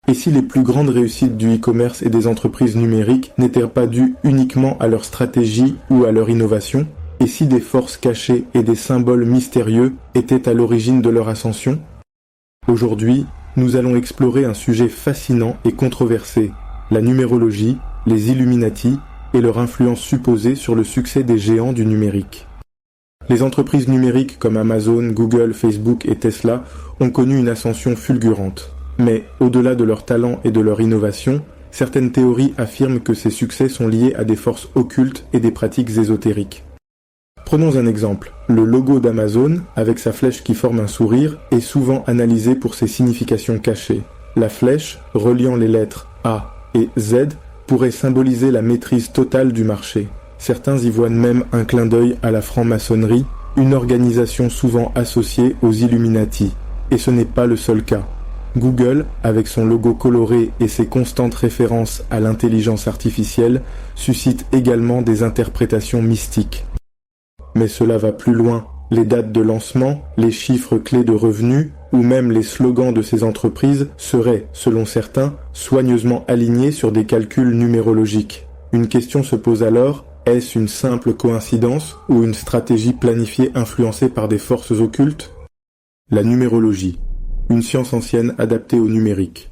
Et si les plus grandes réussites du e-commerce et des entreprises numériques n'étaient pas dues uniquement à leur stratégie ou à leur innovation? Et si des forces cachées et des symboles mystérieux étaient à l'origine de leur ascension? Aujourd'hui, nous allons explorer un sujet fascinant et controversé, la numérologie, les Illuminati et leur influence supposée sur le succès des géants du numérique. Les entreprises numériques comme Amazon, Google, Facebook et Tesla ont connu une ascension fulgurante. Mais, au-delà de leur talent et de leur innovation, certaines théories affirment que ces succès sont liés à des forces occultes et des pratiques ésotériques. Prenons un exemple. Le logo d'Amazon, avec sa flèche qui forme un sourire, est souvent analysé pour ses significations cachées. La flèche, reliant les lettres A et Z, pourrait symboliser la maîtrise totale du marché. Certains y voient même un clin d'œil à la franc-maçonnerie, une organisation souvent associée aux Illuminati. Et ce n'est pas le seul cas. Google, avec son logo coloré et ses constantes références à l'intelligence artificielle, suscite également des interprétations mystiques. Mais cela va plus loin. Les dates de lancement, les chiffres clés de revenus, ou même les slogans de ces entreprises seraient, selon certains, soigneusement alignés sur des calculs numérologiques. Une question se pose alors, est-ce une simple coïncidence ou une stratégie planifiée influencée par des forces occultes? La numérologie. Une science ancienne adaptée au numérique.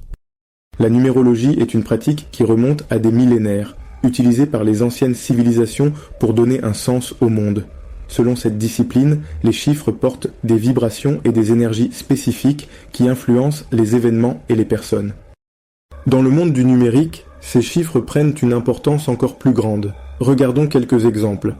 La numérologie est une pratique qui remonte à des millénaires, utilisée par les anciennes civilisations pour donner un sens au monde. Selon cette discipline, les chiffres portent des vibrations et des énergies spécifiques qui influencent les événements et les personnes. Dans le monde du numérique, ces chiffres prennent une importance encore plus grande. Regardons quelques exemples.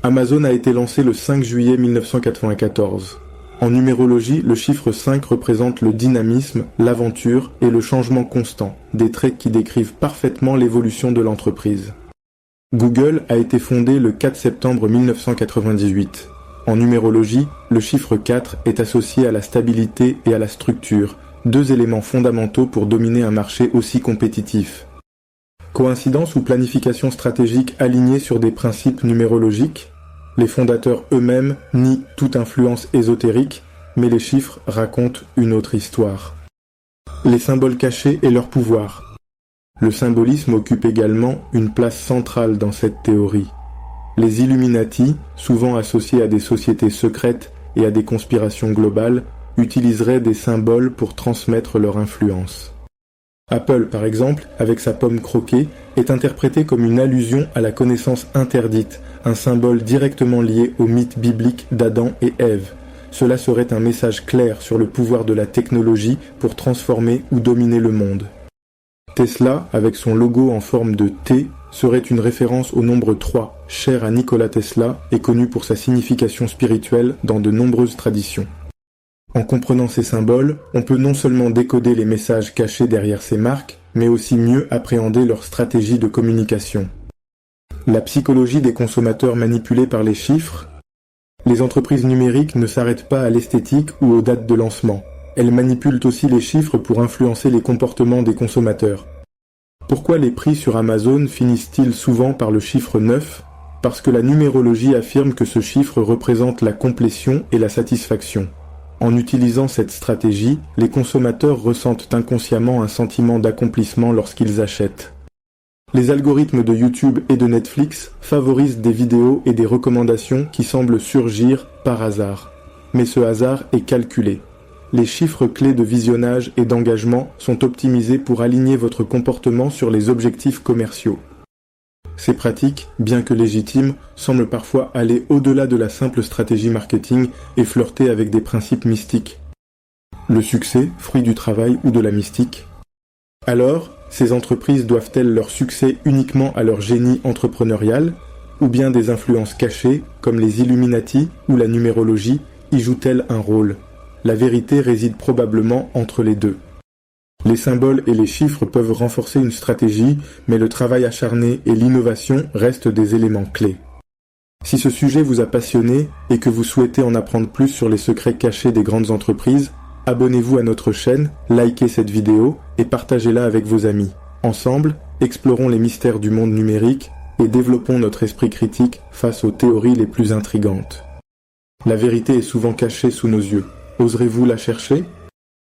Amazon a été lancé le 5 juillet 1994. En numérologie, le chiffre 5 représente le dynamisme, l'aventure et le changement constant, des traits qui décrivent parfaitement l'évolution de l'entreprise. Google a été fondé le 4 septembre 1998. En numérologie, le chiffre 4 est associé à la stabilité et à la structure, deux éléments fondamentaux pour dominer un marché aussi compétitif. Coïncidence ou planification stratégique alignée sur des principes numérologiques? Les fondateurs eux-mêmes nient toute influence ésotérique, mais les chiffres racontent une autre histoire. Les symboles cachés et leur pouvoir. Le symbolisme occupe également une place centrale dans cette théorie. Les Illuminati, souvent associés à des sociétés secrètes et à des conspirations globales, utiliseraient des symboles pour transmettre leur influence. Apple, par exemple, avec sa pomme croquée, est interprété comme une allusion à la connaissance interdite, un symbole directement lié au mythe biblique d'Adam et Ève. Cela serait un message clair sur le pouvoir de la technologie pour transformer ou dominer le monde. Tesla, avec son logo en forme de T, serait une référence au nombre 3, cher à Nikola Tesla et connu pour sa signification spirituelle dans de nombreuses traditions. En comprenant ces symboles, on peut non seulement décoder les messages cachés derrière ces marques, mais aussi mieux appréhender leur stratégie de communication. La psychologie des consommateurs manipulés par les chiffres. Les entreprises numériques ne s'arrêtent pas à l'esthétique ou aux dates de lancement. Elles manipulent aussi les chiffres pour influencer les comportements des consommateurs. Pourquoi les prix sur Amazon finissent-ils souvent par le chiffre 9? Parce que la numérologie affirme que ce chiffre représente la complétion et la satisfaction. En utilisant cette stratégie, les consommateurs ressentent inconsciemment un sentiment d'accomplissement lorsqu'ils achètent. Les algorithmes de YouTube et de Netflix favorisent des vidéos et des recommandations qui semblent surgir par hasard. Mais ce hasard est calculé. Les chiffres clés de visionnage et d'engagement sont optimisés pour aligner votre comportement sur les objectifs commerciaux. Ces pratiques, bien que légitimes, semblent parfois aller au-delà de la simple stratégie marketing et flirter avec des principes mystiques. Le succès, fruit du travail ou de la mystique? Alors, ces entreprises doivent-elles leur succès uniquement à leur génie entrepreneurial, ou bien des influences cachées, comme les Illuminati ou la numérologie, y jouent-elles un rôle? La vérité réside probablement entre les deux. Les symboles et les chiffres peuvent renforcer une stratégie, mais le travail acharné et l'innovation restent des éléments clés. Si ce sujet vous a passionné et que vous souhaitez en apprendre plus sur les secrets cachés des grandes entreprises, abonnez-vous à notre chaîne, likez cette vidéo et partagez-la avec vos amis. Ensemble, explorons les mystères du monde numérique et développons notre esprit critique face aux théories les plus intrigantes. La vérité est souvent cachée sous nos yeux. Oserez-vous la chercher ?